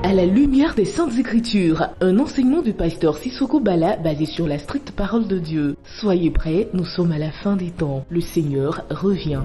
À la lumière des Saintes Écritures, un enseignement du pasteur Sissoko Bala basé sur la stricte parole de Dieu. Soyez prêts, nous sommes à la fin des temps. Le Seigneur revient.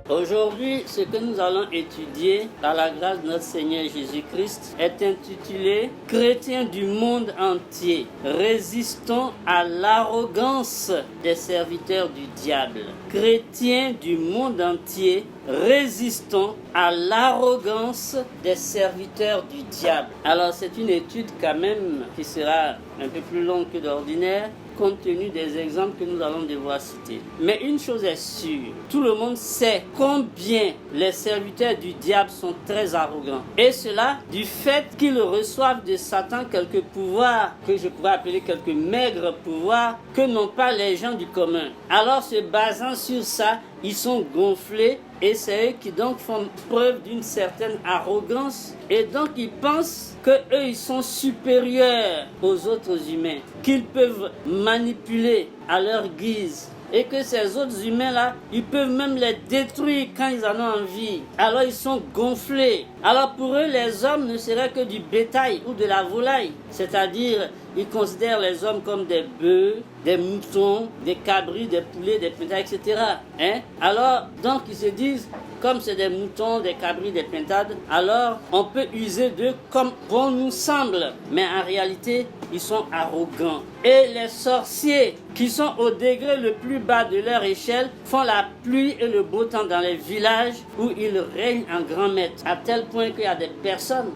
Aujourd'hui, ce que nous allons étudier, par la grâce de notre Seigneur Jésus-Christ, est intitulé « Chrétiens du monde entier, résistons à l'arrogance des serviteurs du diable ». Chrétiens du monde entier, résistons à l'arrogance des serviteurs du diable. Alors c'est une étude quand même qui sera un peu plus longue que d'ordinaire, compte tenu des exemples que nous allons devoir citer. Mais une chose est sûre, tout le monde sait combien les serviteurs du diable sont très arrogants. Et cela du fait qu'ils reçoivent de Satan quelques pouvoirs, que je pourrais appeler quelques maigres pouvoirs, que n'ont pas les gens du commun. Alors se basant sur ça, ils sont gonflés et c'est eux qui donc font preuve d'une certaine arrogance et donc ils pensent que eux ils sont supérieurs aux autres humains, qu'ils peuvent manipuler à leur guise et que ces autres humains-là, ils peuvent même les détruire quand ils en ont envie. Alors ils sont gonflés. Alors pour eux, les hommes ne seraient que du bétail ou de la volaille. C'est-à-dire, ils considèrent les hommes comme des bœufs, des moutons, des cabris, des poulets, des pintades, etc. Alors, donc ils se disent, comme c'est des moutons, des cabris, des pintades, alors on peut user d'eux comme bon nous semble. Mais en réalité, ils sont arrogants. Et les sorciers qui sont au degré le plus bas de leur échelle font la pluie et le beau temps dans les villages où ils règnent en grand maître. À tel point qu'il y a des personnes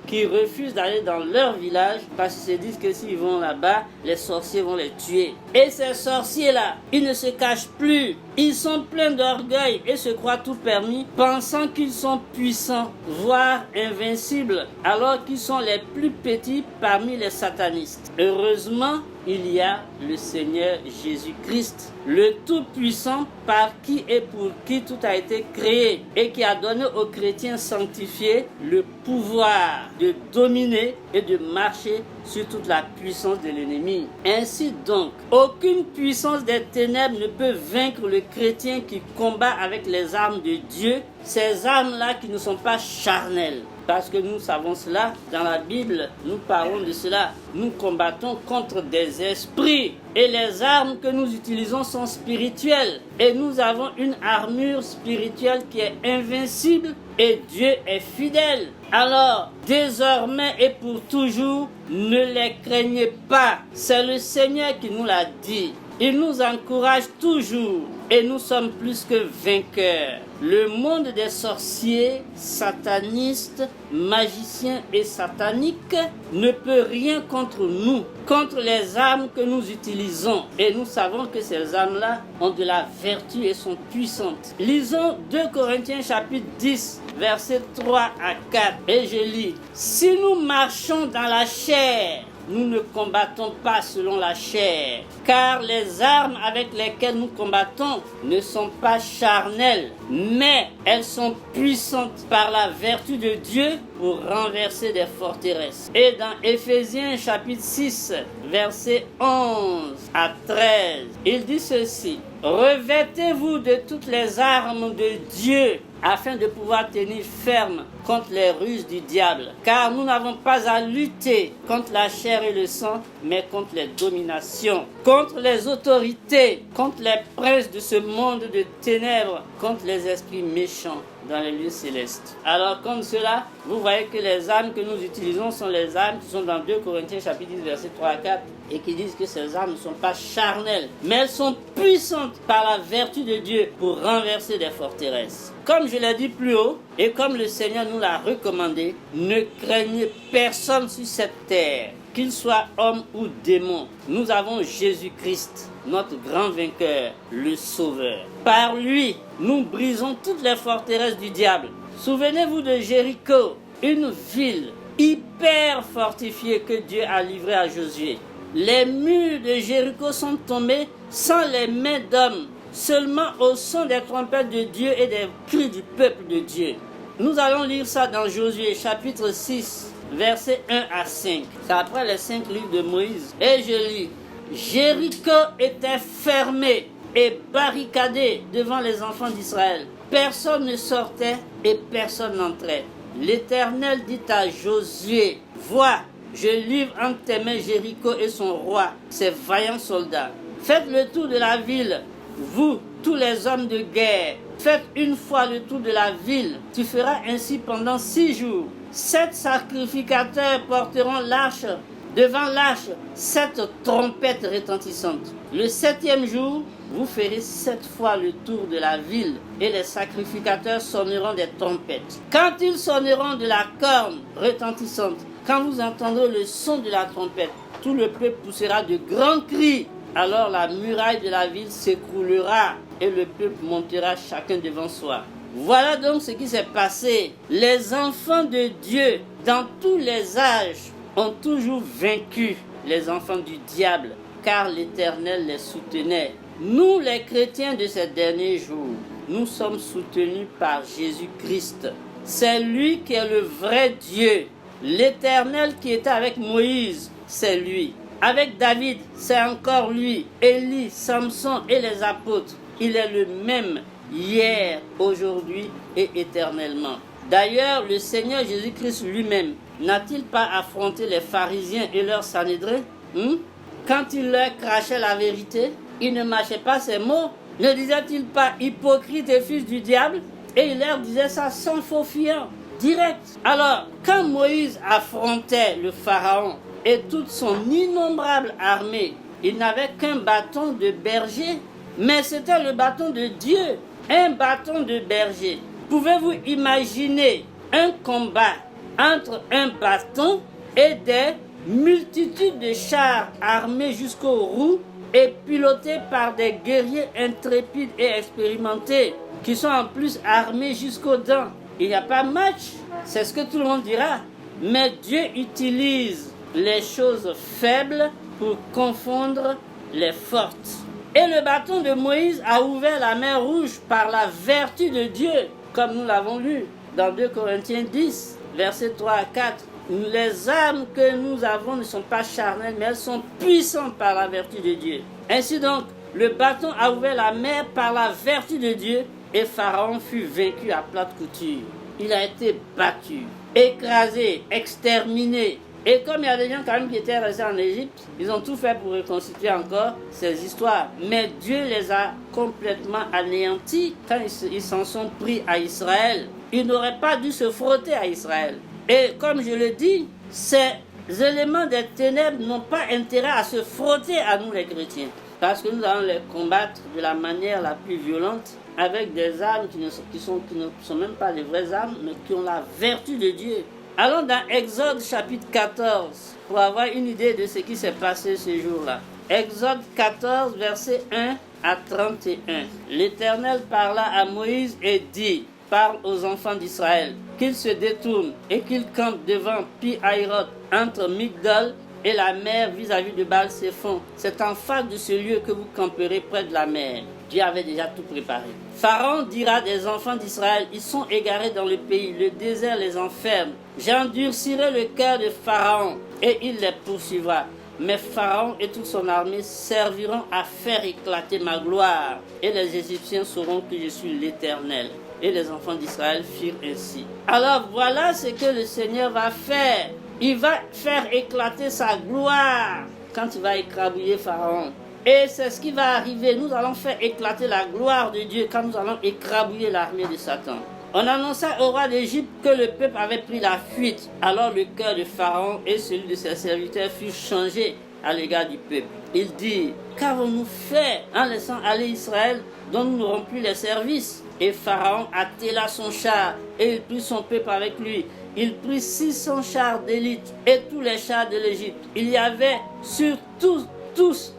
qui refusent d'aller dans leur village parce qu'ils se disent que s'ils vont là-bas, les sorciers vont les tuer. Et ces sorciers-là, ils ne se cachent plus. Ils sont pleins d'orgueil et se croient tout permis, pensant qu'ils sont puissants, voire invincibles, alors qu'ils sont les plus petits parmi les satanistes. Heureusement, il y a le Seigneur Jésus-Christ, le Tout-Puissant par qui et pour qui tout a été créé et qui a donné aux chrétiens sanctifiés le pouvoir de dominer et de marcher sur toute la puissance de l'ennemi. Ainsi donc, aucune puissance des ténèbres ne peut vaincre le chrétien qui combat avec les armes de Dieu, ces armes-là qui ne sont pas charnelles. Parce que nous savons cela, dans la Bible, nous parlons de cela. Nous combattons contre des esprits et les armes que nous utilisons sont spirituelles. Et nous avons une armure spirituelle qui est invincible et Dieu est fidèle. Alors, désormais et pour toujours, ne les craignez pas. C'est le Seigneur qui nous l'a dit. Il nous encourage toujours et nous sommes plus que vainqueurs. Le monde des sorciers, satanistes, magiciens et sataniques ne peut rien contre nous, contre les armes que nous utilisons. Et nous savons que ces armes-là ont de la vertu et sont puissantes. Lisons 2 Corinthiens chapitre 10, versets 3 à 4. Et je lis, « Si nous marchons dans la chair, nous ne combattons pas selon la chair, car les armes avec lesquelles nous combattons ne sont pas charnelles, mais elles sont puissantes par la vertu de Dieu pour renverser des forteresses. » Et dans Éphésiens chapitre 6, versets 11 à 13, il dit ceci, « Revêtez-vous de toutes les armes de Dieu, afin de pouvoir tenir ferme contre les ruses du diable. Car nous n'avons pas à lutter contre la chair et le sang, mais contre les dominations, contre les autorités, contre les princes de ce monde de ténèbres, contre les esprits méchants dans les lieux célestes. » Alors comme cela, vous voyez que les armes que nous utilisons sont les armes qui sont dans 2 Corinthiens chapitre 10, versets 3 à 4, et qui disent que ces armes ne sont pas charnelles, mais elles sont puissantes par la vertu de Dieu pour renverser des forteresses. Comme je l'ai dit plus haut, et comme le Seigneur nous l'a recommandé, ne craignez personne sur cette terre, qu'il soit homme ou démon. Nous avons Jésus-Christ, notre grand vainqueur, le Sauveur. Par lui, nous brisons toutes les forteresses du diable. Souvenez-vous de Jéricho, une ville hyper fortifiée que Dieu a livrée à Josué. Les murs de Jéricho sont tombés sans les mains d'hommes, seulement au son des trompettes de Dieu et des cris du peuple de Dieu. Nous allons lire ça dans Josué chapitre 6, versets 1 à 5. C'est après les 5 livres de Moïse. Et je lis, « Jéricho était fermé et barricadé devant les enfants d'Israël. Personne ne sortait et personne n'entrait. L'Éternel dit à Josué, vois, je livre entre tes mains Jéricho et son roi, ses vaillants soldats. Faites le tour de la ville, vous, tous les hommes de guerre. Faites une fois le tour de la ville. Tu feras ainsi pendant 6 jours. 7 sacrificateurs porteront l'arche. Devant l'arche, 7 trompettes retentissantes. Le 7e jour, vous ferez 7 fois le tour de la ville et les sacrificateurs sonneront des trompettes. Quand ils sonneront de la corne retentissante, quand vous entendrez le son de la trompette, tout le peuple poussera de grands cris. Alors la muraille de la ville s'écroulera et le peuple montera chacun devant soi. Voilà donc ce qui s'est passé. Les enfants de Dieu, dans tous les âges, ont toujours vaincu les enfants du diable, car l'Éternel les soutenait. Nous, les chrétiens de ces derniers jours, nous sommes soutenus par Jésus-Christ. C'est lui qui est le vrai Dieu. L'Éternel qui était avec Moïse, c'est lui. Avec David, c'est encore lui. Élie, Samson et les apôtres. Il est le même hier, aujourd'hui et éternellement. D'ailleurs, le Seigneur Jésus-Christ lui-même n'a-t-il pas affronté les pharisiens et leurs Sanhédrin Quand il leur crachait la vérité, il ne mâchait pas ses mots. Ne disait-il pas hypocrite et fils du diable? Et il leur disait ça sans faux fiant, direct. Alors, quand Moïse affrontait le Pharaon et toute son innombrable armée, il n'avait qu'un bâton de berger, mais c'était le bâton de Dieu, un bâton de berger. Pouvez-vous imaginer un combat entre un bâton et des multitudes de chars armés jusqu'aux roues et pilotés par des guerriers intrépides et expérimentés qui sont en plus armés jusqu'aux dents? Il n'y a pas match, c'est ce que tout le monde dira. Mais Dieu utilise les choses faibles pour confondre les fortes. Et le bâton de Moïse a ouvert la mer Rouge par la vertu de Dieu, comme nous l'avons lu dans 2 Corinthiens 10, versets 3 à 4. Les armes que nous avons ne sont pas charnelles, mais elles sont puissantes par la vertu de Dieu. Ainsi donc, le bâton a ouvert la mer par la vertu de Dieu et Pharaon fut vaincu à plate couture. Il a été battu, écrasé, exterminé. Et comme il y a des gens quand même qui étaient restés en Égypte, ils ont tout fait pour reconstituer encore ces histoires. Mais Dieu les a complètement anéantis quand ils s'en sont pris à Israël. Ils n'auraient pas dû se frotter à Israël. Et comme je le dis, ces éléments des ténèbres n'ont pas intérêt à se frotter à nous les chrétiens. Parce que nous allons les combattre de la manière la plus violente avec des armes qui ne sont même pas les vraies armes, mais qui ont la vertu de Dieu. Allons dans Exode chapitre 14 pour avoir une idée de ce qui s'est passé ce jour-là. Exode 14, versets 1 à 31. L'Éternel parla à Moïse et dit, parle aux enfants d'Israël, qu'ils se détournent et qu'ils campent devant Pi-Hahiroth, entre Migdol et la mer vis-à-vis de Baal-Séphon. C'est en face de ce lieu que vous camperez près de la mer. Dieu avait déjà tout préparé. Pharaon dira des enfants d'Israël, ils sont égarés dans le pays, le désert les enferme. J'endurcirai le cœur de Pharaon et il les poursuivra. Mais Pharaon et toute son armée serviront à faire éclater ma gloire. Et les Égyptiens sauront que je suis l'Éternel. Et les enfants d'Israël firent ainsi. Alors voilà ce que le Seigneur va faire. Il va faire éclater sa gloire quand il va écrabouiller Pharaon. Et c'est ce qui va arriver. Nous allons faire éclater la gloire de Dieu quand nous allons écrabouiller l'armée de Satan. On annonça au roi d'Égypte que le peuple avait pris la fuite. Alors le cœur de Pharaon et celui de ses serviteurs furent changés à l'égard du peuple. Il dit, qu'avons-nous fait en laissant aller Israël dont nous n'aurons plus les services? Et Pharaon attela son char et il prit son peuple avec lui. Il prit 600 chars d'élite et tous les chars de l'Égypte. Il y avait sur tous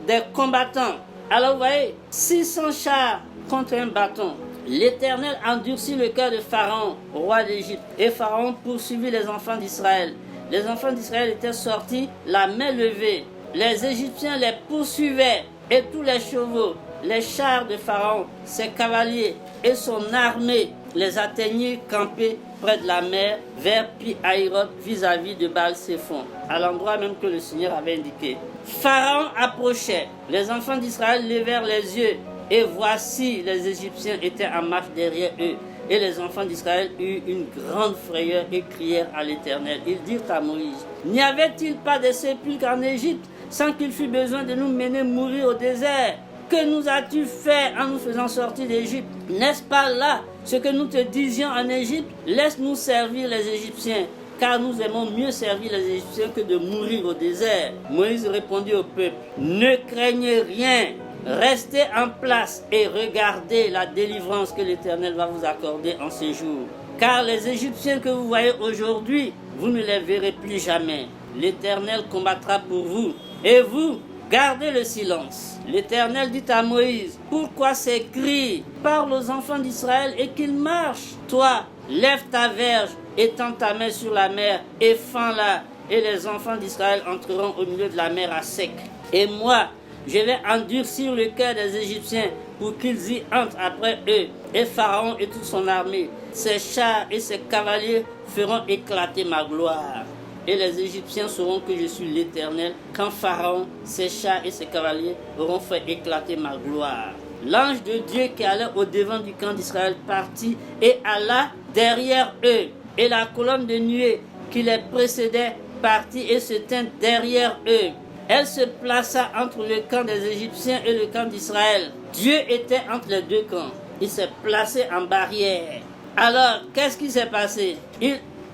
des combattants. Alors vous voyez, 600 chars contre un bâton. L'Éternel endurcit le cœur de Pharaon, roi d'Égypte. Et Pharaon poursuivit les enfants d'Israël. Les enfants d'Israël étaient sortis, la main levée. Les Égyptiens les poursuivaient et tous les chevaux, les chars de Pharaon, ses cavaliers et son armée les atteignaient campés près de la mer, vers Pi-Hahiroth, vis-à-vis de Baal-Séphon, à l'endroit même que le Seigneur avait indiqué. Pharaon approchait, les enfants d'Israël levèrent les yeux, et voici les Égyptiens étaient en marche derrière eux. Et les enfants d'Israël eurent une grande frayeur et crièrent à l'Éternel. Ils dirent à Moïse, n'y avait-il pas de sépulcres en Égypte sans qu'il fût besoin de nous mener mourir au désert? Que nous as-tu fait en nous faisant sortir d'Égypte? N'est-ce pas là ce que nous te disions en Égypte? Laisse-nous servir les Égyptiens, car nous aimons mieux servir les Égyptiens que de mourir au désert. Moïse répondit au peuple, ne craignez rien, restez en place et regardez la délivrance que l'Éternel va vous accorder en ces jours. Car les Égyptiens que vous voyez aujourd'hui, vous ne les verrez plus jamais. L'Éternel combattra pour vous, et vous, gardez le silence. L'Éternel dit à Moïse, pourquoi ces cris? Parle aux enfants d'Israël et qu'ils marchent. Toi, lève ta verge, étends ta main sur la mer et fends-la. Et les enfants d'Israël entreront au milieu de la mer à sec. Et moi, je vais endurcir le cœur des Égyptiens pour qu'ils y entrent après eux. Et Pharaon et toute son armée, ses chars et ses cavaliers feront éclater ma gloire. Et les Égyptiens sauront que je suis l'Éternel quand Pharaon, ses chars et ses cavaliers auront fait éclater ma gloire. L'ange de Dieu qui allait au devant du camp d'Israël partit et alla derrière eux. Et la colonne de nuée qui les précédait partit et se tint derrière eux. Elle se plaça entre le camp des Égyptiens et le camp d'Israël. Dieu était entre les deux camps. Il s'est placé en barrière. Alors, qu'est-ce qui s'est passé?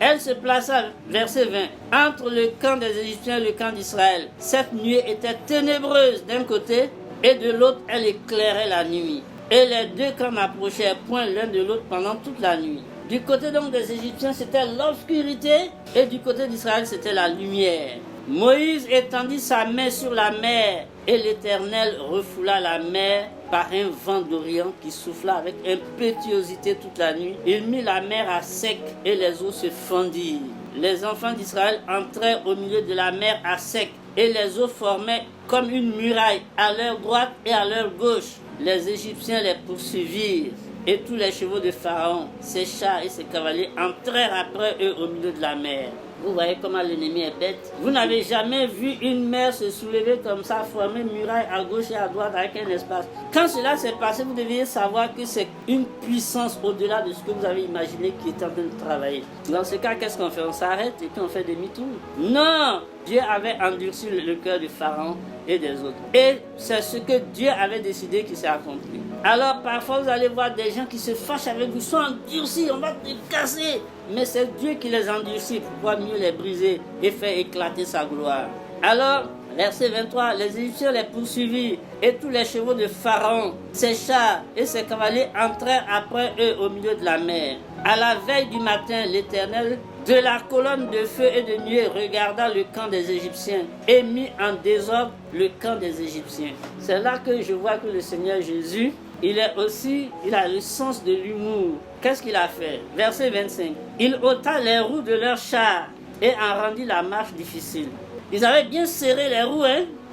Elle se plaça, verset 20, entre le camp des Égyptiens et le camp d'Israël. Cette nuée était ténébreuse d'un côté et de l'autre, elle éclairait la nuit. Et les deux camps n'approchèrent point l'un de l'autre pendant toute la nuit. Du côté donc des Égyptiens, c'était l'obscurité et du côté d'Israël, c'était la lumière. Moïse étendit sa main sur la mer et l'Éternel refoula la mer par un vent d'Orient qui souffla avec impétuosité toute la nuit. Il mit la mer à sec et les eaux se fendirent. Les enfants d'Israël entrèrent au milieu de la mer à sec et les eaux formaient comme une muraille à leur droite et à leur gauche. Les Égyptiens les poursuivirent et tous les chevaux de Pharaon, ses chars et ses cavaliers entrèrent après eux au milieu de la mer. Vous voyez comment l'ennemi est bête. Vous n'avez jamais vu une mer se soulever comme ça, former une muraille à gauche et à droite avec un espace. Quand cela s'est passé, vous deviez savoir que c'est une puissance au-delà de ce que vous avez imaginé qui est en train de travailler. Dans ce cas, qu'est-ce qu'on fait? On s'arrête et puis on fait demi-tour? Non! Dieu avait endurci le cœur de Pharaon et des autres. Et c'est ce que Dieu avait décidé qui s'est accompli. Alors parfois vous allez voir des gens qui se fâchent avec vous, sont endurcis, on va te casser. Mais c'est Dieu qui les endurcit pour pouvoir mieux les briser et faire éclater sa gloire. Alors, verset 23, les Égyptiens les poursuivirent et tous les chevaux de Pharaon, ses chars et ses cavaliers entrèrent après eux au milieu de la mer. À la veille du matin, l'Éternel, de la colonne de feu et de nuée, regarda le camp des Égyptiens et mit en désordre le camp des Égyptiens. C'est là que je vois que le Seigneur Jésus, il a le sens de l'humour. Qu'est-ce qu'il a fait? Verset 25. Il ôta les roues de leurs chars et en rendit la marche difficile. Ils avaient bien serré les roues,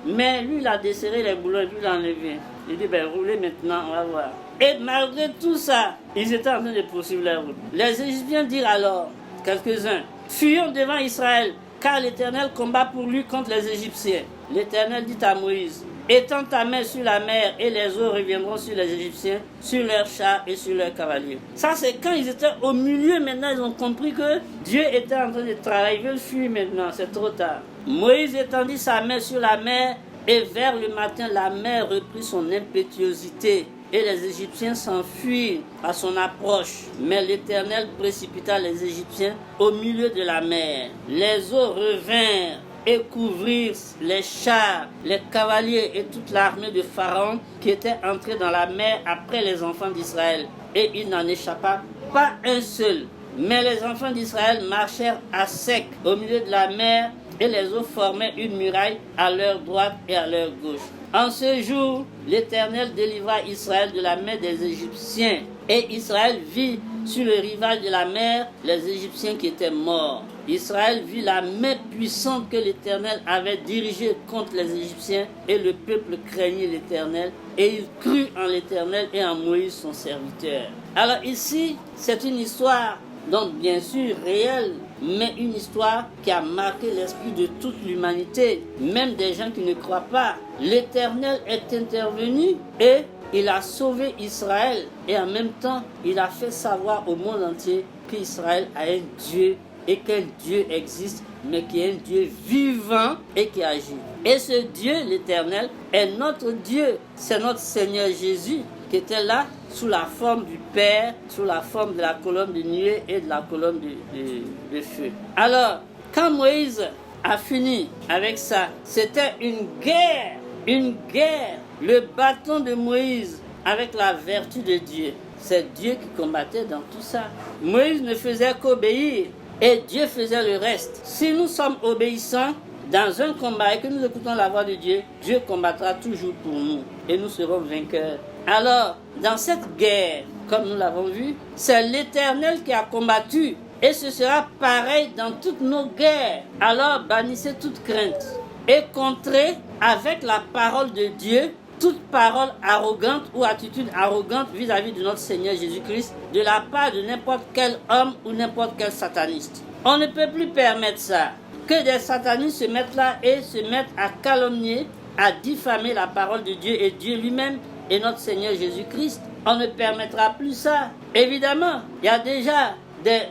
mais lui, il a desserré les boulons et puis il a enlevé. Il dit, roulez maintenant, on va voir. Et malgré tout ça, ils étaient en train de poursuivre les routes. Les Égyptiens dirent alors, quelques-uns, fuyons devant Israël, car l'Éternel combat pour lui contre les Égyptiens. L'Éternel dit à Moïse, étends ta main sur la mer et les eaux reviendront sur les Égyptiens, sur leurs chars et sur leurs cavaliers. Ça, c'est quand ils étaient au milieu. Maintenant, ils ont compris que Dieu était en train de travailler. Ils veulent fuir maintenant, c'est trop tard. Moïse étendit sa main sur la mer et vers le matin, la mer reprit son impétuosité. Et les Égyptiens s'enfuirent à son approche. Mais l'Éternel précipita les Égyptiens au milieu de la mer. Les eaux revinrent et couvrirent les chars, les cavaliers et toute l'armée de Pharaon qui était entrée dans la mer après les enfants d'Israël. Et il n'en échappa pas un seul. Mais les enfants d'Israël marchèrent à sec au milieu de la mer et les eaux formaient une muraille à leur droite et à leur gauche. En ce jour, l'Éternel délivra Israël de la main des Égyptiens. Et Israël vit sur le rivage de la mer les Égyptiens qui étaient morts. Israël vit la main puissante que l'Éternel avait dirigée contre les Égyptiens et le peuple craignit l'Éternel et il crut en l'Éternel et en Moïse son serviteur. Alors ici, c'est une histoire, donc bien sûr réelle, mais une histoire qui a marqué l'esprit de toute l'humanité, même des gens qui ne croient pas. L'Éternel est intervenu et il a sauvé Israël et en même temps, il a fait savoir au monde entier qu'Israël a un Dieu et qu'un Dieu existe, mais qui est un Dieu vivant et qui agit. Et ce Dieu, l'Éternel, est notre Dieu. C'est notre Seigneur Jésus qui était là sous la forme du Père, sous la forme de la colonne de nuée et de la colonne de feu. Alors, quand Moïse a fini avec ça, c'était une guerre. Une guerre. Le bâton de Moïse avec la vertu de Dieu. C'est Dieu qui combattait dans tout ça. Moïse ne faisait qu'obéir et Dieu faisait le reste. Si nous sommes obéissants dans un combat et que nous écoutons la voix de Dieu, Dieu combattra toujours pour nous et nous serons vainqueurs. Alors, dans cette guerre, comme nous l'avons vu, c'est l'Éternel qui a combattu et ce sera pareil dans toutes nos guerres. Alors, bannissez toute crainte et contrez avec la parole de Dieu toute parole arrogante ou attitude arrogante vis-à-vis de notre Seigneur Jésus-Christ de la part de n'importe quel homme ou n'importe quel sataniste. On ne peut plus permettre ça, que des satanistes se mettent là et se mettent à calomnier, à diffamer la parole de Dieu et Dieu lui-même et notre Seigneur Jésus-Christ. On ne permettra plus ça. Évidemment, il y a déjà des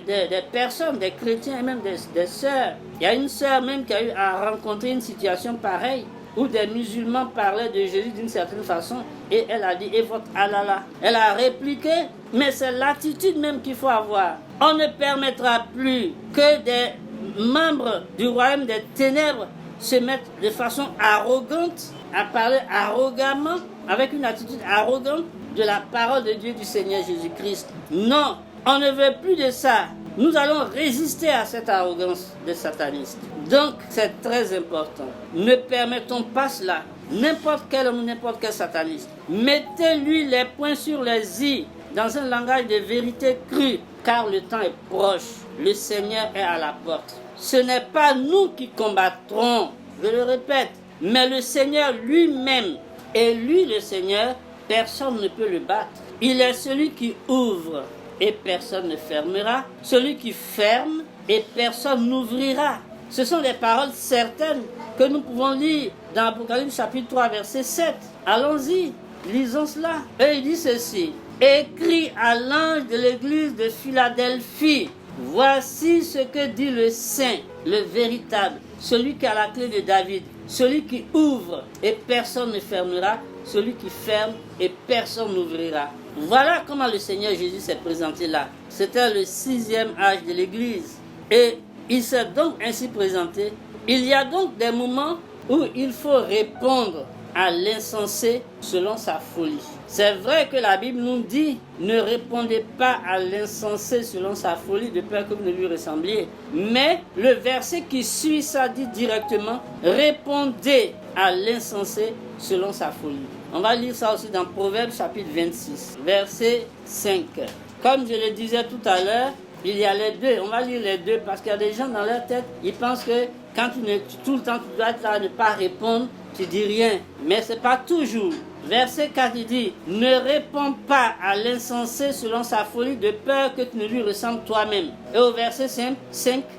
personnes, des chrétiens et même des sœurs. Il y a une sœur même qui a eu à rencontrer une situation pareille, où des musulmans parlaient de Jésus d'une certaine façon et elle a dit « et votre Allah là ». Elle a répliqué, mais c'est l'attitude même qu'il faut avoir. On ne permettra plus que des membres du royaume des ténèbres se mettent de façon arrogante, à parler arrogamment, avec une attitude arrogante de la parole de Dieu du Seigneur Jésus-Christ. Non, on ne veut plus de ça. Nous allons résister à cette arrogance des satanistes. Donc, c'est très important. Ne permettons pas cela. N'importe quel homme, n'importe quel sataniste. Mettez-lui les points sur les i dans un langage de vérité crue, car le temps est proche. Le Seigneur est à la porte. Ce n'est pas nous qui combattrons, je le répète, mais le Seigneur lui-même. Et lui, le Seigneur, personne ne peut le battre. Il est celui qui ouvre et personne ne fermera, celui qui ferme et personne n'ouvrira. Ce sont des paroles certaines que nous pouvons lire dans Apocalypse chapitre 3 verset 7. Allons-y, lisons cela. Et il dit ceci: écrit à l'ange de l'église de Philadelphie, voici ce que dit le Saint, le véritable, celui qui a la clé de David, celui qui ouvre et personne ne fermera, celui qui ferme et personne n'ouvrira. Voilà comment le Seigneur Jésus s'est présenté là. C'était le 6e âge de l'Église. Et il s'est donc ainsi présenté. Il y a donc des moments où il faut répondre à l'insensé selon sa folie. C'est vrai que la Bible nous dit « Ne répondez pas à l'insensé selon sa folie, de peur que vous ne lui ressembliez. » Mais le verset qui suit ça dit directement « Répondez à l'insensé selon sa folie. » On va lire ça aussi dans Proverbes chapitre 26, verset 5. Comme je le disais tout à l'heure, il y a les deux. On va lire les deux parce qu'il y a des gens dans leur tête, ils pensent que quand tout le temps tu dois être là, ne pas répondre, tu dis rien. Mais ce n'est pas toujours. Verset 4, il dit « Ne réponds pas à l'insensé selon sa folie, de peur que tu ne lui ressembles toi-même. » Et au verset 5,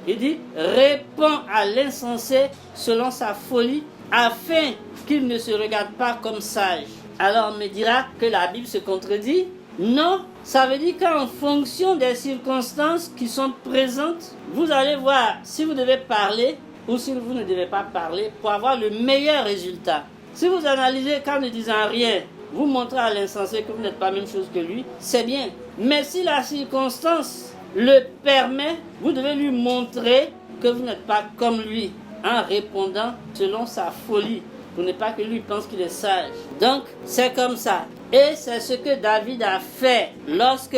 il dit « Réponds à l'insensé selon sa folie, afin qu'il ne se regarde pas comme sage. » Alors on me dira que la Bible se contredit. Non, ça veut dire qu'en fonction des circonstances qui sont présentes, vous allez voir si vous devez parler ou si vous ne devez pas parler pour avoir le meilleur résultat. Si vous analysez qu'en ne disant rien, vous montrez à l'insensé que vous n'êtes pas la même chose que lui, c'est bien. Mais si la circonstance le permet, vous devez lui montrer que vous n'êtes pas comme lui, en répondant selon sa folie, pour ne pas que lui pense qu'il est sage. Donc, c'est comme ça. Et c'est ce que David a fait lorsque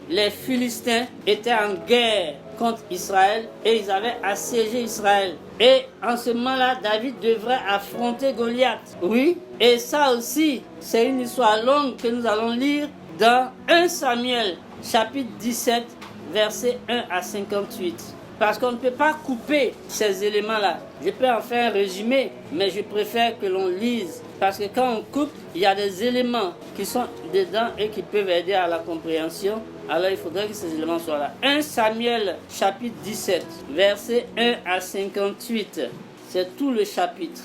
les Philistins étaient en guerre contre Israël et ils avaient assiégé Israël. Et en ce moment-là, David devrait affronter Goliath. Oui, et ça aussi, c'est une histoire longue que nous allons lire dans 1 Samuel, chapitre 17, versets 1 à 58. Parce qu'on ne peut pas couper ces éléments-là. Je peux en faire un résumé, mais je préfère que l'on lise. Parce que quand on coupe, il y a des éléments qui sont dedans et qui peuvent aider à la compréhension. Alors il faudrait que ces éléments soient là. 1 Samuel chapitre 17, versets 1 à 58. C'est tout le chapitre.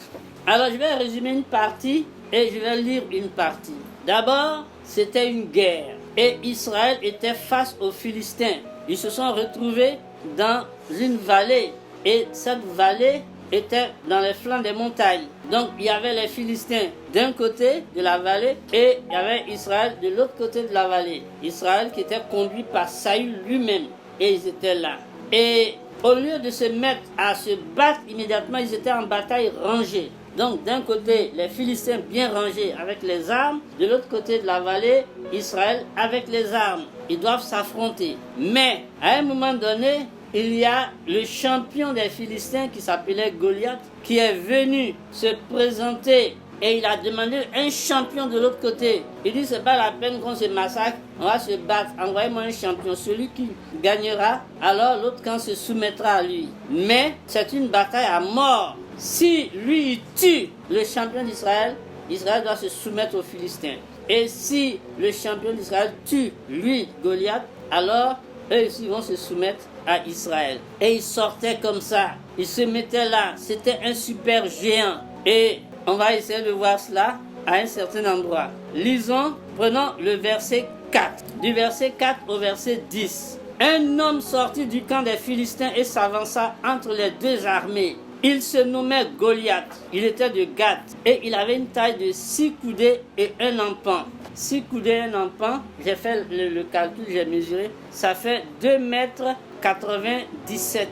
Alors je vais résumer une partie et je vais lire une partie. D'abord, c'était une guerre et Israël était face aux Philistins. Ils se sont retrouvés dans une vallée et cette vallée était dans les flancs des montagnes. Donc il y avait les Philistins d'un côté de la vallée et il y avait Israël de l'autre côté de la vallée. Israël qui était conduit par Saül lui-même et ils étaient là. Et au lieu de se mettre à se battre immédiatement, ils étaient en bataille rangée. Donc d'un côté, les Philistins bien rangés avec les armes, de l'autre côté de la vallée, Israël avec les armes. Ils doivent s'affronter. Mais à un moment donné, il y a le champion des Philistins qui s'appelait Goliath, qui est venu se présenter et il a demandé un champion de l'autre côté. Il dit, c'est pas la peine qu'on se massacre, on va se battre, envoyez-moi un champion. Celui qui gagnera, alors l'autre camp se soumettra à lui. Mais c'est une bataille à mort. Si lui il tue le champion d'Israël, Israël doit se soumettre aux Philistins. Et si le champion d'Israël tue lui, Goliath, alors eux aussi vont se soumettre à Israël. Et ils sortaient comme ça, ils se mettaient là, c'était un super géant. Et on va essayer de voir cela à un certain endroit. Lisons, prenons le verset 4. Du verset 4 au verset 10. Un homme sortit du camp des Philistins et s'avança entre les deux armées. Il se nommait Goliath, il était de Gath et il avait une taille de 6 coudées et un empan. 6 coudées et un empan, j'ai fait le calcul, j'ai mesuré, ça fait 2,97 m.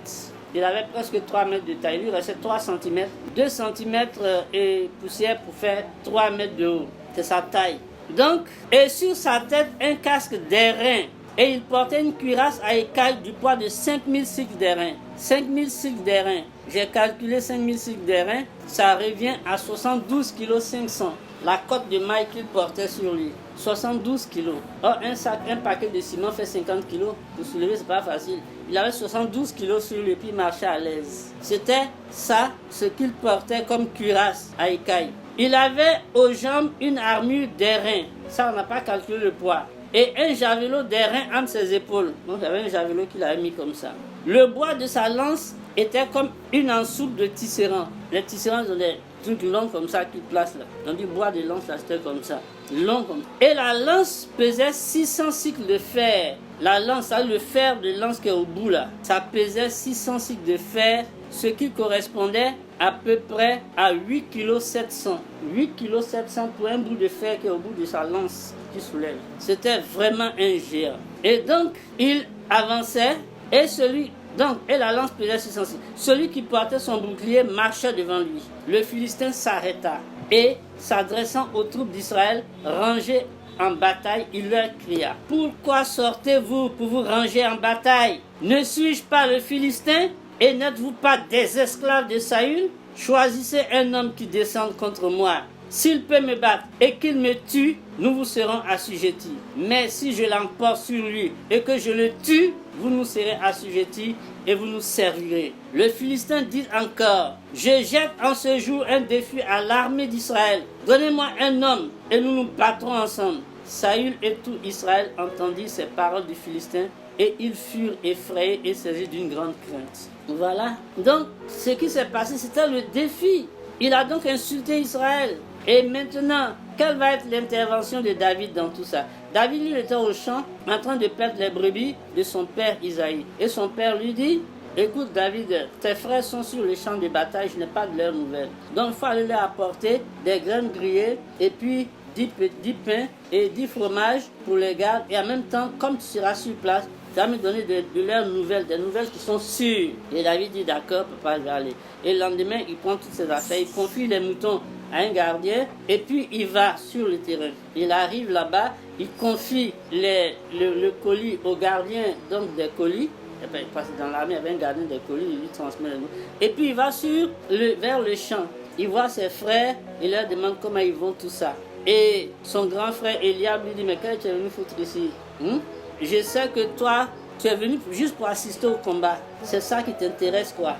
Il avait presque 3 mètres de taille, il lui restait 3 cm, 2 cm et poussière pour faire 3 mètres de haut. C'est sa taille. Donc, et sur sa tête, un casque d'airain. Et il portait une cuirasse à écailles du poids de 5000 cycles d'airain. 5000 cycles d'airain. J'ai calculé 5000 cycles d'airain, ça revient à 72 kg 500. La cote de maille qu'il portait sur lui, 72 kg. Or, un paquet de ciment fait 50 kg. Pour soulever, c'est pas facile. Il avait 72 kg sur lui, puis il marchait à l'aise. C'était ça, ce qu'il portait comme cuirasse à écailles. Il avait aux jambes une armure d'airain. Ça, on n'a pas calculé le poids. Et un javelot d'airain entre ses épaules. Donc, il y avait un javelot qu'il avait mis comme ça. Le bois de sa lance était comme une ensoupe de tisserand. Les tisserands ont des trucs longs comme ça qu'ils placent là. On dit bois de lance, là, c'était comme ça. Long comme ça. Et la lance pesait 600 cycles de fer. La lance, ça, le fer de lance qui est au bout là, ça pesait 600 cycles de fer, ce qui correspondait à peu près à 8,7 kg. 8,7 kg pour un bout de fer qui est au bout de sa lance qui soulève. C'était vraiment un géant. Et donc, il avançait et la lance pesait 600 cycles. Celui qui portait son bouclier marchait devant lui. Le Philistin s'arrêta et, s'adressant aux troupes d'Israël rangées en bataille, il leur cria: pourquoi sortez-vous pour vous ranger en bataille? Ne suis-je pas le Philistin? Et n'êtes-vous pas des esclaves de Saül? Choisissez un homme qui descende contre moi. S'il peut me battre et qu'il me tue, nous vous serons assujettis. Mais si je l'emporte sur lui et que je le tue, vous nous serez assujettis et vous nous servirez. Le Philistin dit encore: je jette en ce jour un défi à l'armée d'Israël. Donnez-moi un homme et nous nous battrons ensemble. Saül et tout Israël entendirent ces paroles du Philistin et ils furent effrayés et saisis d'une grande crainte. Voilà. Donc, ce qui s'est passé, c'était le défi. Il a donc insulté Israël. Et maintenant, quelle va être l'intervention de David dans tout ça? David, lui, était au champ, en train de perdre les brebis de son père Isaïe. Et son père lui dit: écoute David, tes frères sont sur le champ de bataille, je n'ai pas de leurs nouvelles. Donc, il faut aller leur apporter des graines grillées et puis 10 pains et 10 fromages pour les gardes. Et en même temps, comme tu seras sur place, tu vas me donner de leurs nouvelles, des nouvelles qui sont sûres. Et David dit: d'accord, papa, je vais aller. Et le lendemain, il prend toutes ses affaires, il confie les moutons à un gardien et puis il va sur le terrain. Il arrive là-bas, il confie le colis au gardien, donc des colis. Et puis, parce que dans l'armée, il y avait un gardien des colis, il lui transmet les mots. Et puis il va vers le champ. Il voit ses frères, il leur demande comment ils vont, tout ça. Et son grand frère Eliab lui dit: mais qu'est-ce que tu es venu foutre ici? Je sais que toi, tu es venu juste pour assister au combat. C'est ça qui t'intéresse, quoi.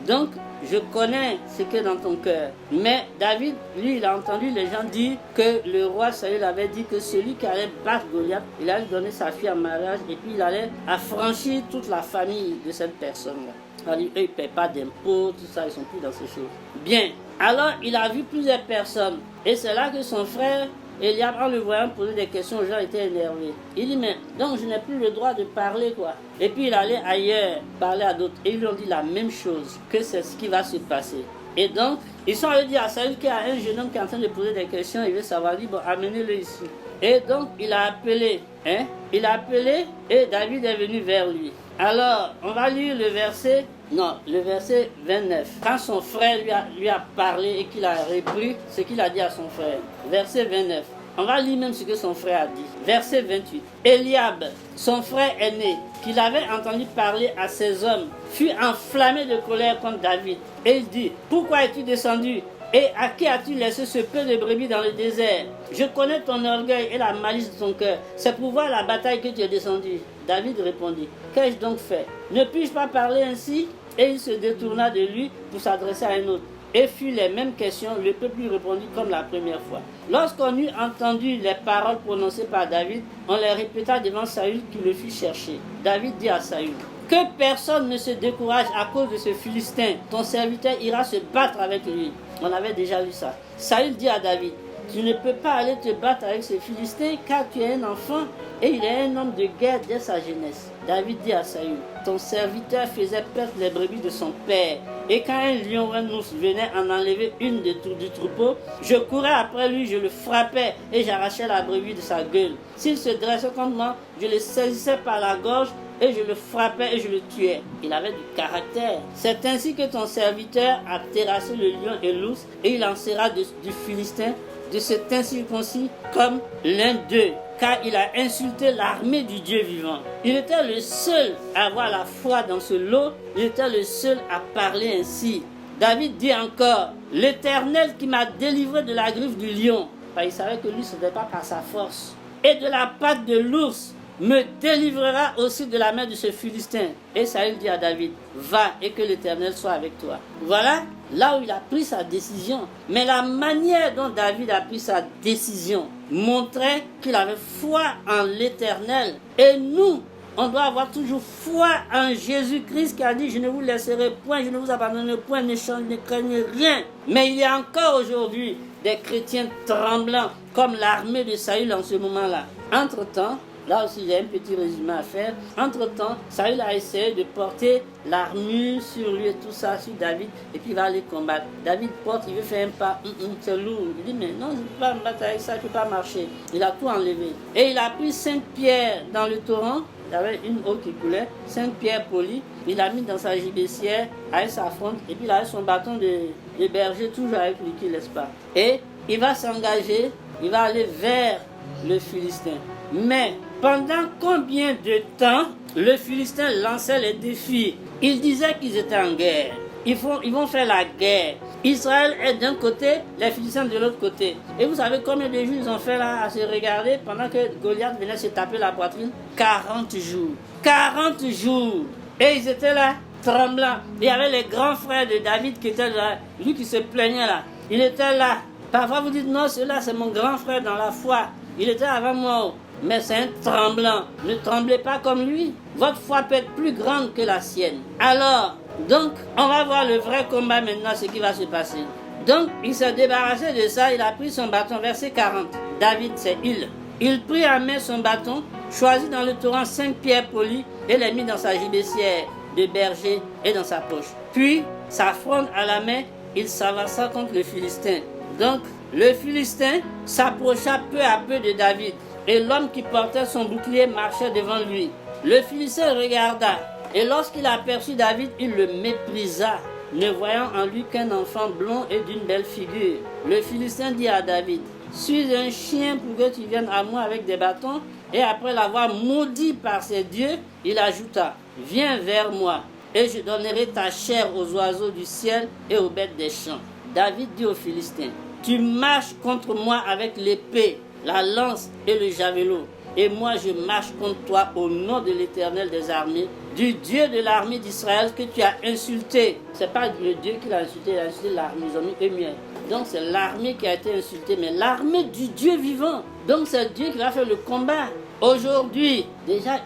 Donc, je connais ce qui est dans ton cœur. Mais David, lui, il a entendu les gens dire que le roi Saül avait dit que celui qui allait battre Goliath, il allait donner sa fille en mariage et puis il allait affranchir toute la famille de cette personne-là. Eux, ils ne paient pas d'impôts, tout ça, ils ne sont plus dans ces choses. Bien, alors il a vu plusieurs personnes. Et c'est là que son frère Eliab, en le voyant poser des questions, Jean était énervé. Il dit, mais donc je n'ai plus le droit de parler, quoi. Et puis il allait ailleurs, parler à d'autres. Et ils lui ont dit la même chose, que c'est ce qui va se passer. Et donc, ils sont allés dire à Saül qu'il y a un jeune homme qui est en train de poser des questions, il veut savoir, il dit, bon, amenez-le ici. Et donc, il a appelé, et David est venu vers lui. Alors, on va lire le verset 29. Quand son frère lui a parlé et qu'il a repris ce qu'il a dit à son frère. Verset 29. On va lire même ce que son frère a dit. Verset 28. Eliab, son frère aîné, qu'il avait entendu parler à ses hommes, fut enflammé de colère contre David. Et il dit, pourquoi es-tu descendu? Et à qui as-tu laissé ce peu de brebis dans le désert? Je connais ton orgueil et la malice de ton cœur. C'est pour voir la bataille que tu es descendu. David répondit, qu'ai-je donc fait? Ne puis-je pas parler ainsi? Et il se détourna de lui pour s'adresser à un autre. Et fut les mêmes questions, le peuple lui répondit comme la première fois. Lorsqu'on eut entendu les paroles prononcées par David, on les répéta devant Saül qui le fit chercher. David dit à Saül, que personne ne se décourage à cause de ce Philistin. Ton serviteur ira se battre avec lui. On avait déjà lu ça. Saül dit à David, tu ne peux pas aller te battre avec ce Philistin car tu es un enfant et il est un homme de guerre dès sa jeunesse. David dit à Saül, ton serviteur faisait perdre les brebis de son père. Et quand un lion ou un ours venait en enlever une du troupeau, je courais après lui, je le frappais et j'arrachais la brebis de sa gueule. S'il se dressait contre moi, je le saisissais par la gorge et je le frappais et je le tuais. Il avait du caractère. C'est ainsi que ton serviteur a terrassé le lion et l'ours et il en sera du Philistin, de cet incirconcis comme l'un d'eux, car il a insulté l'armée du Dieu vivant. Il était le seul à avoir la foi dans ce lot, il était le seul à parler ainsi. David dit encore, l'Éternel qui m'a délivré de la griffe du lion, parce qu'il savait que lui ce n'était pas par sa force, et de la patte de l'ours, me délivrera aussi de la main de ce Philistin. Et Saül dit à David, va et que l'Éternel soit avec toi. Voilà là où il a pris sa décision. Mais la manière dont David a pris sa décision montrait qu'il avait foi en l'Éternel. Et nous, on doit avoir toujours foi en Jésus-Christ qui a dit, je ne vous laisserai point, je ne vous abandonnerai point, ne craignez rien. Mais il y a encore aujourd'hui des chrétiens tremblants comme l'armée de Saül en ce moment-là. Entre-temps, là aussi, il y a un petit résumé à faire. Entre-temps, Saül a essayé de porter l'armure sur lui et tout ça, sur David, et puis il va aller combattre. David porte, il veut faire un pas, c'est lourd. Il dit, mais non, je ne peux pas me battre avec ça, je ne peux pas marcher. Il a tout enlevé. Et il a pris 5 pierres dans le torrent. Il y avait une eau qui coulait, 5 pierres polies. Il l'a mis dans sa gibecière avec sa fronde, et puis il a son bâton de berger, toujours avec lui, qui ne laisse pas. Et il va s'engager, il va aller vers le Philistin. Mais pendant combien de temps le Philistin lançait les défis? Il disait qu'ils étaient en guerre. Ils vont faire la guerre. Israël est d'un côté, les Philistins de l'autre côté. Et vous savez combien de jours ils ont fait là à se regarder pendant que Goliath venait se taper la poitrine? 40 jours. 40 jours. Et ils étaient là, tremblants. Il y avait les grands frères de David qui étaient là. Lui qui se plaignait là. Il était là. Parfois vous dites non, celui-là c'est mon grand frère dans la foi. Il était avant moi. Mais c'est un tremblant. Ne tremblez pas comme lui. Votre foi peut être plus grande que la sienne. Alors, donc, on va voir le vrai combat maintenant, ce qui va se passer. Donc, il s'est débarrassé de ça, il a pris son bâton, verset 40. David, c'est il. Il prit à main son bâton, choisit dans le torrent 5 pierres polies et les mit dans sa gibecière de berger et dans sa poche. Puis, sa fronde à la main, il s'avança contre le Philistin. Donc, le Philistin s'approcha peu à peu de David. Et l'homme qui portait son bouclier marchait devant lui. Le Philistin regarda, et lorsqu'il aperçut David, il le méprisa, ne voyant en lui qu'un enfant blond et d'une belle figure. Le Philistin dit à David, suis un chien pour que tu viennes à moi avec des bâtons. Et après l'avoir maudit par ses dieux, il ajouta, viens vers moi, et je donnerai ta chair aux oiseaux du ciel et aux bêtes des champs. David dit au Philistin, tu marches contre moi avec l'épée, la lance et le javelot. Et moi je marche contre toi au nom de l'Éternel des armées, du Dieu de l'armée d'Israël que tu as insulté. C'est pas le Dieu qui l'a insulté, il a insulté l'armée, ils ont mis Émiel. Donc c'est l'armée qui a été insultée, mais l'armée du Dieu vivant. Donc c'est Dieu qui va faire le combat. Aujourd'hui, déjà,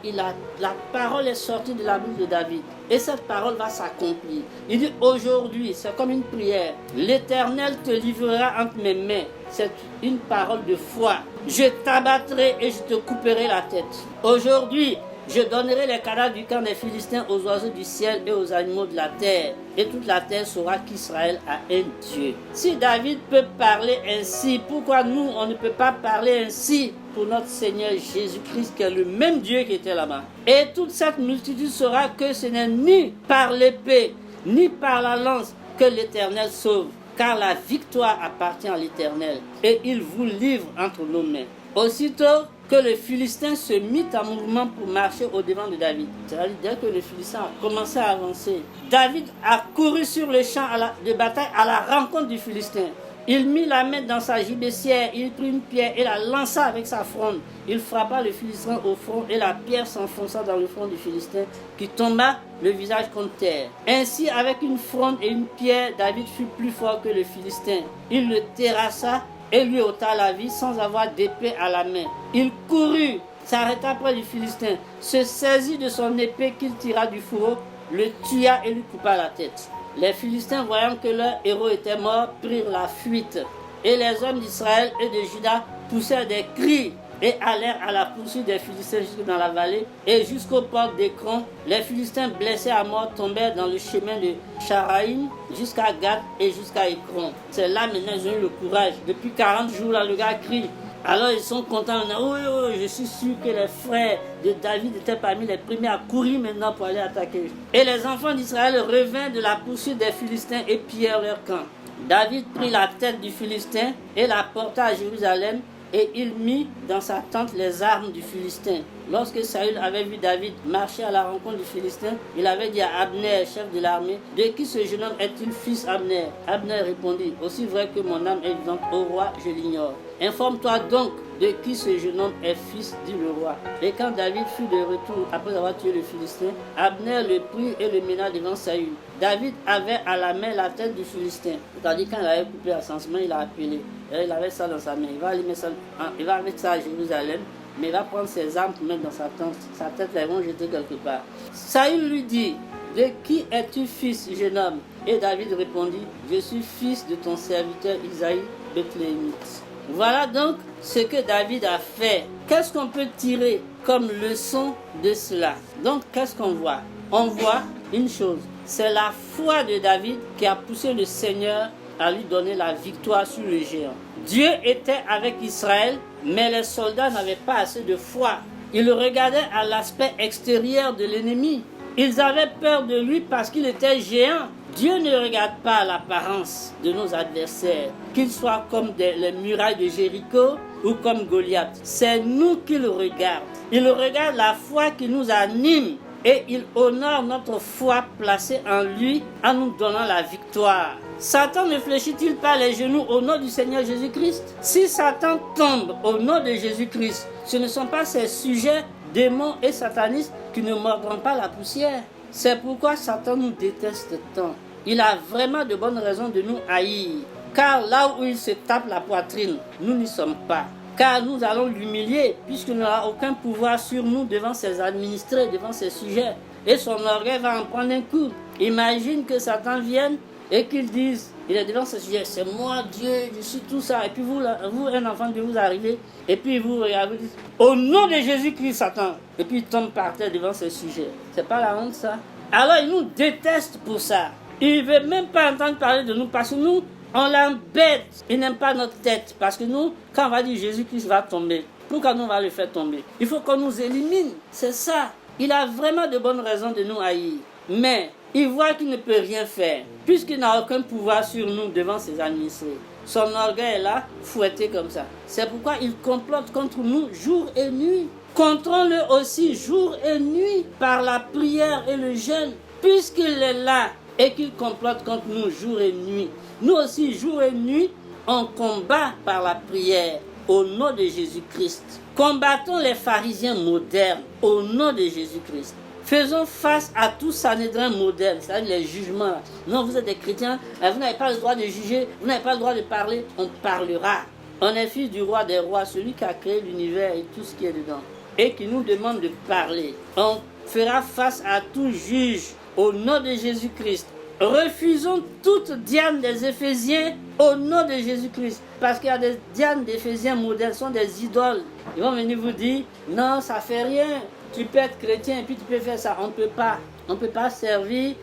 la parole est sortie de la bouche de David. Et cette parole va s'accomplir. Il dit aujourd'hui, c'est comme une prière. L'Éternel te livrera entre mes mains. C'est une parole de foi. Je t'abattrai et je te couperai la tête. Aujourd'hui, je donnerai les cadavres du camp des Philistins aux oiseaux du ciel et aux animaux de la terre. Et toute la terre saura qu'Israël a un Dieu. Si David peut parler ainsi, pourquoi nous, on ne peut pas parler ainsi pour notre Seigneur Jésus-Christ, qui est le même Dieu qui était là-bas? Et toute cette multitude saura que ce n'est ni par l'épée, ni par la lance que l'Éternel sauve, car la victoire appartient à l'Éternel, et il vous livre entre nos mains. Aussitôt que le Philistin se mit en mouvement pour marcher au-devant de David. C'est-à-dire, dès que le Philistin a commencé à avancer, David a couru sur le champ de bataille à la rencontre du Philistin. Il mit la main dans sa gibecière, il prit une pierre et la lança avec sa fronde. Il frappa le Philistin au front et la pierre s'enfonça dans le front du Philistin qui tomba le visage contre terre. Ainsi, avec une fronde et une pierre, David fut plus fort que le Philistin. Il le terrassa et lui ôta la vie sans avoir d'épée à la main. Il courut, s'arrêta près du Philistin, se saisit de son épée qu'il tira du fourreau, le tua et lui coupa la tête. Les Philistins, voyant que leur héros était mort, prirent la fuite. Et les hommes d'Israël et de Juda poussèrent des cris et allèrent à la poursuite des Philistins jusque dans la vallée et jusqu'aux portes d'Écron. Les Philistins blessés à mort tombèrent dans le chemin de Charaïm jusqu'à Gath et jusqu'à Écron. C'est là maintenant ils ont eu le courage. Depuis 40 jours, là, le gars crie. Alors ils sont contents. Oui, je suis sûr que les frères de David étaient parmi les premiers à courir maintenant pour aller attaquer. Et les enfants d'Israël revinrent de la poursuite des Philistins et pillèrent leur camp. David prit la tête du Philistin et la porta à Jérusalem. Et il mit dans sa tente les armes du Philistin. Lorsque Saül avait vu David marcher à la rencontre du Philistin, il avait dit à Abner, chef de l'armée, « De qui ce jeune homme est-il fils Abner ?» Abner répondit, « Aussi vrai que mon âme est vivante, au roi, je l'ignore. Informe-toi donc de qui ce jeune homme est fils, dit le roi. » Et quand David fut de retour après avoir tué le Philistin, Abner le prit et le mena devant Saül. David avait à la main la tête du Philistin. C'est-à-dire quand il avait coupé à son main, il a appelé. Et il avait ça dans sa main. Il va mettre ça à Jérusalem, mais il va prendre ses armes pour mettre dans sa tente. Sa tête, ils vont jeter quelque part. Saül lui dit, « De qui es-tu fils, jeune homme ?» Et David répondit, « Je suis fils de ton serviteur Isaïe, Bethléemite. » Voilà donc ce que David a fait. Qu'est-ce qu'on peut tirer comme leçon de cela? Donc, qu'est-ce qu'on voit? On voit une chose. C'est la foi de David qui a poussé le Seigneur à lui donner la victoire sur le géant. Dieu était avec Israël, mais les soldats n'avaient pas assez de foi. Ils regardaient à l'aspect extérieur de l'ennemi. Ils avaient peur de lui parce qu'il était géant. Dieu ne regarde pas l'apparence de nos adversaires, qu'ils soient comme les murailles de Jéricho ou comme Goliath. C'est nous qu'il regarde. Il regarde la foi qui nous anime et il honore notre foi placée en lui en nous donnant la victoire. Satan ne fléchit-il pas les genoux au nom du Seigneur Jésus-Christ? Si Satan tombe au nom de Jésus-Christ, ce ne sont pas ses sujets, démons et satanistes qui ne mordront pas la poussière. C'est pourquoi Satan nous déteste tant. Il a vraiment de bonnes raisons de nous haïr. Car là où il se tape la poitrine, nous n'y sommes pas. Car nous allons l'humilier, puisqu'il n'aura aucun pouvoir sur nous devant ses administrés, devant ses sujets. Et son orgueil va en prendre un coup. Imagine que Satan vienne et qu'il dise, il est devant ses sujets, c'est moi Dieu, je suis tout ça. Et puis vous un enfant de vous arrivez, et puis vous regardez, vous dites, au nom de Jésus-Christ, Satan. Et puis il tombe par terre devant ses sujets. C'est pas la honte ça? Alors il nous déteste pour ça. Il ne veut même pas entendre parler de nous parce que nous, on l'embête. Il n'aime pas notre tête. Parce que nous, quand on va dire Jésus-Christ va tomber, pourquoi nous on va le faire tomber? Il faut qu'on nous élimine. C'est ça. Il a vraiment de bonnes raisons de nous haïr. Mais il voit qu'il ne peut rien faire. Puisqu'il n'a aucun pouvoir sur nous devant ses administrés. Son orgueil est là, fouetté comme ça. C'est pourquoi il complote contre nous jour et nuit. Contrôle-le aussi jour et nuit par la prière et le jeûne. Puisqu'il est là et qu'il complote contre nous jour et nuit. Nous aussi, jour et nuit, on combat par la prière au nom de Jésus-Christ. Combattons les pharisiens modernes au nom de Jésus-Christ. Faisons face à tout Sanhédrin moderne, c'est-à-dire les jugements. Là. Non, vous êtes des chrétiens, vous n'avez pas le droit de juger, vous n'avez pas le droit de parler, on parlera. On est fils du roi des rois, celui qui a créé l'univers et tout ce qui est dedans. et qui nous demande de parler. On fera face à tout juge au nom de Jésus-Christ. Refusons toute diane des Éphésiens au nom de Jésus-Christ. Parce qu'il y a des dianes d'Éphésiens modernes, sont des idoles. Ils vont venir vous dire, non, ça fait rien. Tu peux être chrétien et puis tu peux faire ça. On ne peut pas. On ne peut pas servir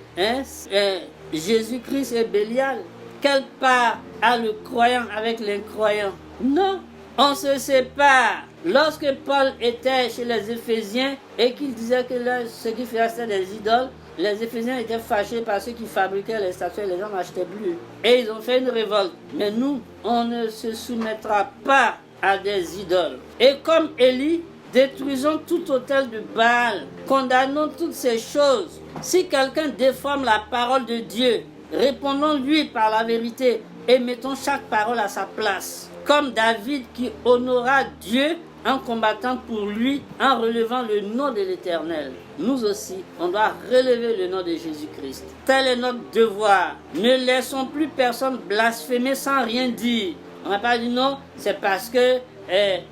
Jésus-Christ et Bélial. Quelle part a le croyant avec l'incroyant? Non, on se sépare. Lorsque Paul était chez les Éphésiens et qu'il disait que là, ce qui faisait c'était des idoles, les Éphésiens étaient fâchés par ceux qui fabriquaient les statues, les gens n'achetaient plus. Et ils ont fait une révolte. Mais nous, on ne se soumettra pas à des idoles. Et comme Élie, détruisons tout autel de Baal, condamnons toutes ces choses. Si quelqu'un déforme la parole de Dieu, répondons-lui par la vérité et mettons chaque parole à sa place. Comme David qui honora Dieu en combattant pour lui, en relevant le nom de l'Éternel. Nous aussi, on doit relever le nom de Jésus-Christ. Tel est notre devoir. Ne laissons plus personne blasphémer sans rien dire. On n'a pas dit non, c'est parce que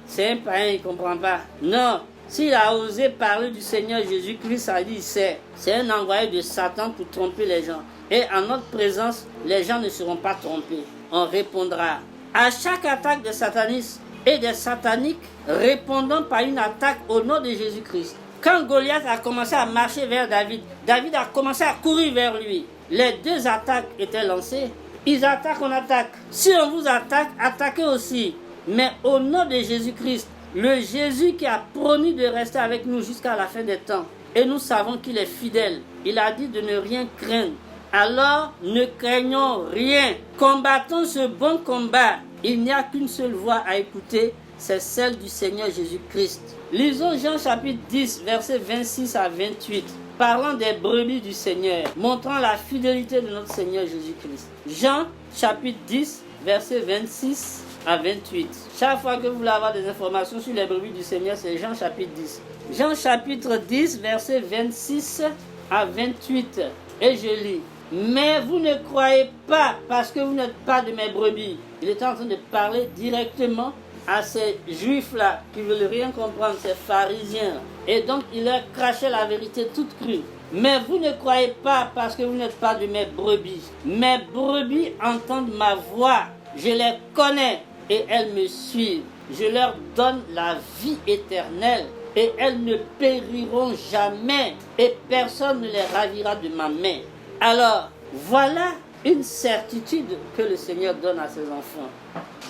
c'est un païen, il ne comprend pas. Non, s'il a osé parler du Seigneur Jésus-Christ, ça dit c'est un envoyé de Satan pour tromper les gens. Et en notre présence, les gens ne seront pas trompés. On répondra à chaque attaque des satanistes et des sataniques, répondant par une attaque au nom de Jésus-Christ. Quand Goliath a commencé à marcher vers David, David a commencé à courir vers lui. Les deux attaques étaient lancées. Ils attaquent, on attaque. Si on vous attaque, attaquez aussi. Mais au nom de Jésus-Christ, le Jésus qui a promis de rester avec nous jusqu'à la fin des temps. Et nous savons qu'il est fidèle. Il a dit de ne rien craindre. Alors, ne craignons rien. Combattons ce bon combat. Il n'y a qu'une seule voix à écouter, c'est celle du Seigneur Jésus-Christ. Lisons Jean chapitre 10, versets 26 à 28. Parlant des brebis du Seigneur, montrant la fidélité de notre Seigneur Jésus-Christ. Jean chapitre 10, versets 26 à 28. Chaque fois que vous voulez avoir des informations sur les brebis du Seigneur, c'est Jean chapitre 10. Jean chapitre 10, versets 26 à 28. Et je lis. Mais vous ne croyez pas parce que vous n'êtes pas de mes brebis. Il était en train de parler directement à ces juifs-là qui ne veulent rien comprendre, ces pharisiens. Et donc il leur crachait la vérité toute crue. Mais vous ne croyez pas parce que vous n'êtes pas de mes brebis. Mes brebis entendent ma voix. Je les connais et elles me suivent. Je leur donne la vie éternelle et elles ne périront jamais et personne ne les ravira de ma main. Alors, voilà une certitude que le Seigneur donne à ses enfants.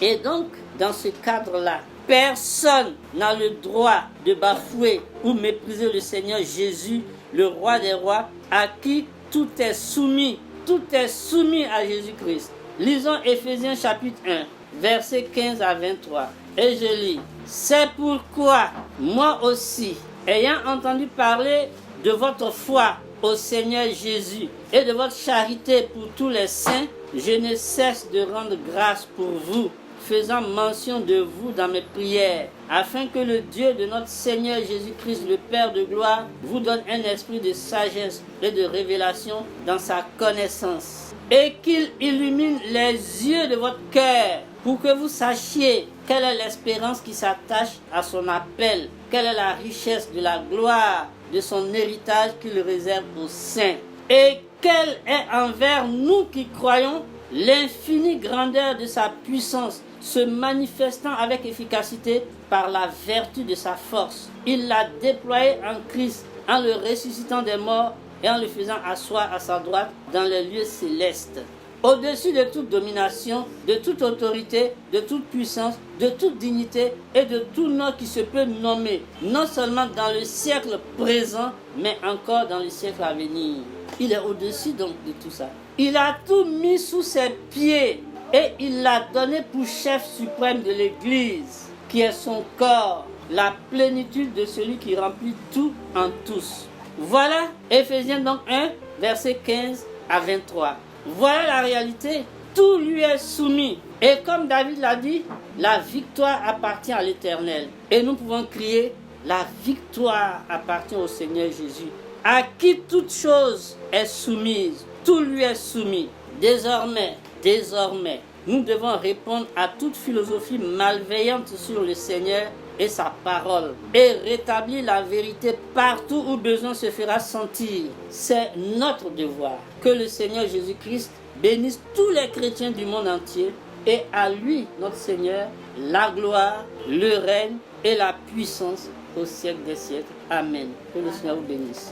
Et donc, dans ce cadre-là, personne n'a le droit de bafouer ou mépriser le Seigneur Jésus, le roi des rois, à qui tout est soumis. Tout est soumis à Jésus-Christ. Lisons Éphésiens chapitre 1, versets 15 à 23. Et je lis. C'est pourquoi, moi aussi, ayant entendu parler de votre foi au Seigneur Jésus et de votre charité pour tous les saints, je ne cesse de rendre grâce pour vous, faisant mention de vous dans mes prières, afin que le Dieu de notre Seigneur Jésus-Christ, le Père de gloire, vous donne un esprit de sagesse et de révélation dans sa connaissance, et qu'il illumine les yeux de votre cœur, pour que vous sachiez quelle est l'espérance qui s'attache à son appel, quelle est la richesse de la gloire de son héritage qu'il réserve aux saints, et quelle est envers nous qui croyons l'infinie grandeur de sa puissance, se manifestant avec efficacité par la vertu de sa force. Il l'a déployé en Christ, en le ressuscitant des morts et en le faisant asseoir à sa droite dans les lieux célestes, au-dessus de toute domination, de toute autorité, de toute puissance, de toute dignité et de tout nom qui se peut nommer, non seulement dans le siècle présent, mais encore dans le siècle à venir. Il est au-dessus donc de tout ça. Il a tout mis sous ses pieds et il l'a donné pour chef suprême de l'Église, qui est son corps, la plénitude de celui qui remplit tout en tous. Voilà Éphésiens donc 1, verset 15 à 23. Voilà la réalité, tout lui est soumis. Et comme David l'a dit, la victoire appartient à l'Éternel. Et nous pouvons crier, la victoire appartient au Seigneur Jésus, à qui toute chose est soumise, tout lui est soumis. Désormais, nous devons répondre à toute philosophie malveillante sur le Seigneur et sa parole et rétablir la vérité partout où besoin se fera sentir. C'est notre devoir. Que le Seigneur Jésus-Christ bénisse tous les chrétiens du monde entier et à lui, notre Seigneur, la gloire, le règne et la puissance au siècle des siècles. Amen. Que le Seigneur vous bénisse.